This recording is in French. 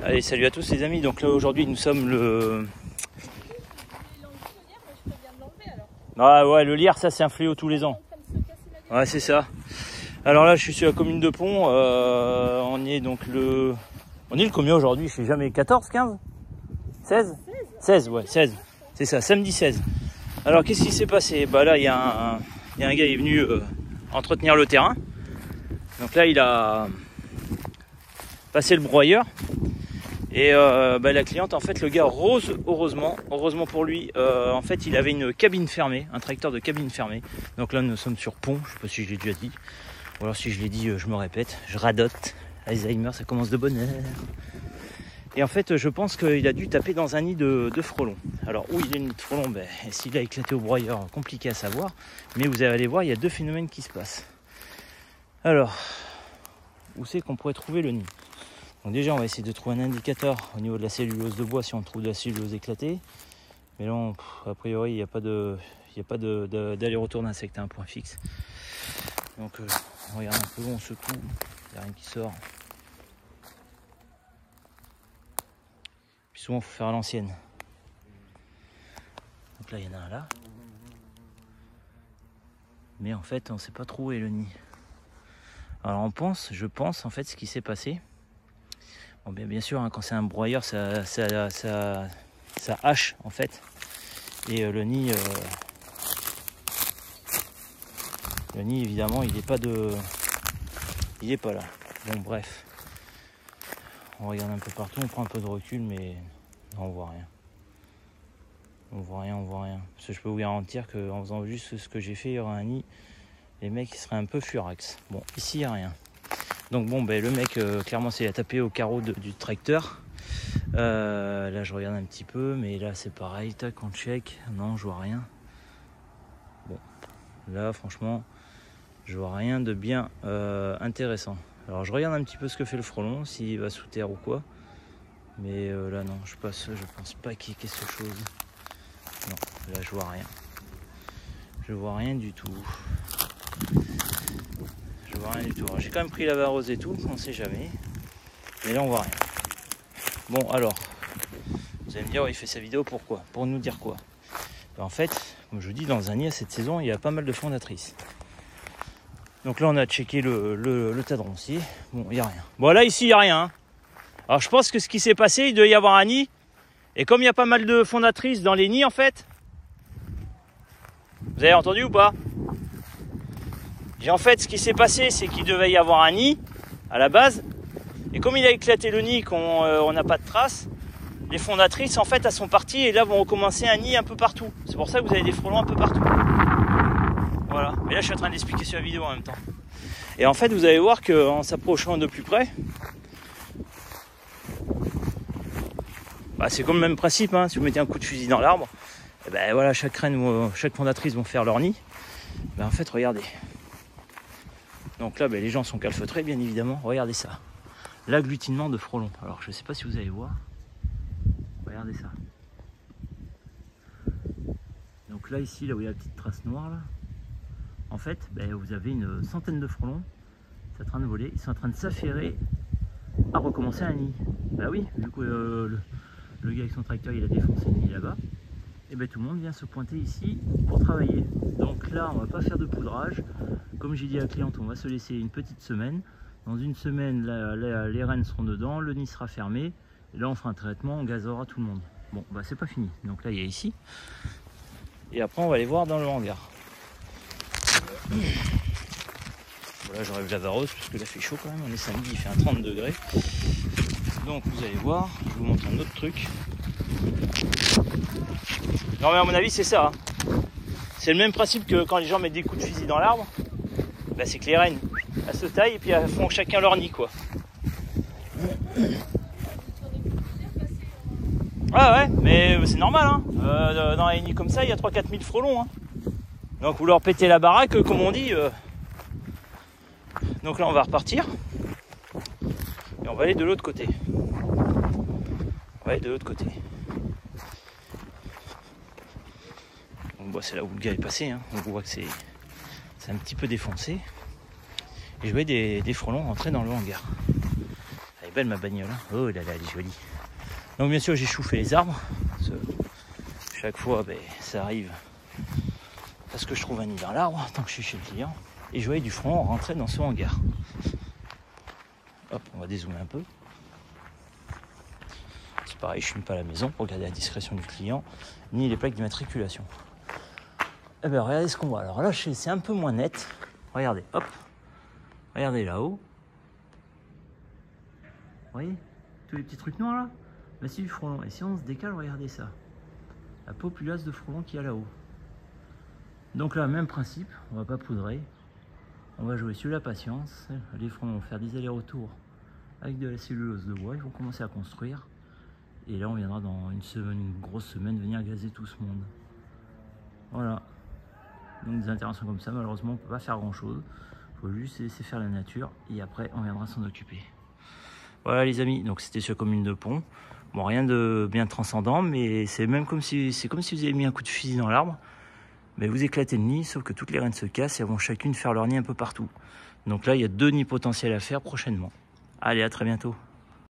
Allez, salut à tous les amis. Donc là aujourd'hui nous sommes le... Ah ouais, le lierre ça c'est un fléau tous les ans. Ouais, c'est ça. Alors là je suis sur la commune de Pont. On est donc le... On est le combien aujourd'hui? Je sais jamais. 14, 15 16 16, ouais, 16. C'est ça, samedi 16. Alors qu'est-ce qui s'est passé? Bah là il y a un gars qui est venu entretenir le terrain. Donc là il a passé le broyeur. Et la cliente, en fait, le gars rose, heureusement pour lui, en fait, il avait une cabine fermée, un tracteur de cabine fermée. Donc là, nous sommes sur Pont, je sais pas si je l'ai déjà dit, ou alors si je l'ai dit, je me répète, je radote. Alzheimer, ça commence de bonne heure. Et en fait, je pense qu'il a dû taper dans un nid de frelons. Alors, où il est le nid de frelons? Ben, s'il a éclaté au broyeur, compliqué à savoir. Mais vous allez voir, il y a deux phénomènes qui se passent. Alors, où c'est qu'on pourrait trouver le nid? Donc déjà on va essayer de trouver un indicateur au niveau de la cellulose de bois si on trouve de la cellulose éclatée. Mais là a priori il n'y a pas d'aller-retour d'insectes à un point fixe. Donc on regarde un peu, on secoue, il n'y a rien qui sort. Puis souvent il faut faire à l'ancienne. Donc là il y en a un là. Mais en fait on ne sait pas trop où est le nid. Alors je pense en fait ce qui s'est passé. Bon, bien sûr, hein, quand c'est un broyeur, ça hache en fait. Et le nid évidemment, il n'est pas là. Bon, bref. On regarde un peu partout, on prend un peu de recul, mais non, on voit rien. On voit rien. Parce que je peux vous garantir qu'en faisant juste ce que j'ai fait, il y aura un nid. Les mecs, ils seraient un peu furax. Bon, ici, il n'y a rien. Donc bon, le mec, clairement, il a tapé au carreau du tracteur. Là, je regarde un petit peu, mais là, c'est pareil. Tac, on check. Non, je vois rien. Bon, là, franchement, je vois rien de bien intéressant. Alors, je regarde un petit peu ce que fait le frelon, s'il va sous terre ou quoi. Mais là, non, je pense pas qu'il y ait quelque chose. Non, là, je vois rien. Je vois rien du tout. Rien du tout. J'ai quand même pris la vareuse et tout, on sait jamais. Mais là on voit rien. Bon alors, vous allez me dire, il fait sa vidéo pourquoi? Pour nous dire quoi? En fait, comme je vous dis, dans un nid à cette saison, il y a pas mal de fondatrices. Donc là on a checké le tas de ronciers. Bon, il n'y a rien. Bon là ici il n'y a rien. Hein. Alors je pense que ce qui s'est passé, il doit y avoir un nid. Et comme il y a pas mal de fondatrices dans les nids en fait, vous avez entendu ou pas? En fait, ce qui s'est passé, c'est qu'il devait y avoir un nid à la base. Et comme il a éclaté le nid, qu'on n'a pas de traces, les fondatrices, en fait, elles sont parties et là vont recommencer un nid un peu partout. C'est pour ça que vous avez des frelons un peu partout. Voilà. Mais là, je suis en train d'expliquer sur la vidéo en même temps. Et en fait, vous allez voir qu'en s'approchant de plus près, c'est comme le même principe. Hein. Si vous mettez un coup de fusil dans l'arbre, voilà, chaque reine ou chaque fondatrice vont faire leur nid. En fait, regardez. Donc là, les gens sont calfeutrés, bien évidemment. Regardez ça. L'agglutinement de frelons. Alors, je ne sais pas si vous allez voir. Regardez ça. Donc là, ici, là où il y a la petite trace noire, là, en fait, vous avez une centaine de frelons. C'est en train de voler. Ils sont en train de s'affairer à recommencer un nid. Bah oui, vu que le gars avec son tracteur, il a défoncé le nid là-bas. Et tout le monde vient se pointer ici pour travailler. Donc là, on va pas faire de poudrage. Comme j'ai dit à la cliente, on va se laisser une petite semaine. Dans une semaine, les rennes seront dedans, le nid sera fermé. Et là, on fera un traitement, on gazera tout le monde. Bon, c'est pas fini. Donc là, il y a ici. Et après, on va aller voir dans le hangar. Voilà, j'enlève la vareuse parce que là, il fait chaud quand même. On est samedi, il fait un 30 degrés. Donc, vous allez voir, je vous montre un autre truc. Non mais à mon avis c'est ça. Hein. C'est le même principe que quand les gens mettent des coups de fusil dans l'arbre. C'est que les rennes elles se taillent et puis elles font chacun leur nid quoi. Ah ouais, mais c'est normal hein. Dans les nids comme ça il y a 3-4 000 frelons. Hein. Donc vous leur pétez la baraque comme on dit. Donc là on va repartir. Et on va aller de l'autre côté. C'est là où le gars est passé, hein. On voit que c'est un petit peu défoncé. Et je voyais des frelons rentrer dans le hangar. Allez est belle ma bagnole. Hein. Oh là là, elle est jolie. Donc bien sûr, j'ai chauffé les arbres. Chaque fois, ben, ça arrive parce que je trouve un nid dans l'arbre tant que je suis chez le client. Et je voyais du frelon rentrer dans ce hangar. Hop, on va dézoomer un peu. C'est pareil, je ne filme pas la maison pour garder la discrétion du client, ni les plaques d'immatriculation. Eh bien, regardez ce qu'on voit. Alors là, c'est un peu moins net. Regardez, hop. Regardez là-haut. Vous voyez tous les petits trucs noirs là? Là, c'est du frelon. Et si on se décale, regardez ça. La populace de frelons qu'il y a là-haut. Donc là, même principe, on va pas poudrer. On va jouer sur la patience. Les frelons vont faire des allers-retours avec de la cellulose de bois. Ils vont commencer à construire. Et là, on viendra dans une grosse semaine venir gazer tout ce monde. Voilà. Donc des interventions comme ça, malheureusement, on ne peut pas faire grand-chose. Il faut juste laisser faire la nature. Et après, on viendra s'en occuper. Voilà les amis, donc c'était sur la commune de Pont. Bon, rien de bien transcendant, mais c'est même comme si vous avez mis un coup de fusil dans l'arbre. Mais vous éclatez le nid, sauf que toutes les reines se cassent et elles vont chacune faire leur nid un peu partout. Donc là, il y a 2 nids potentiels à faire prochainement. Allez, à très bientôt.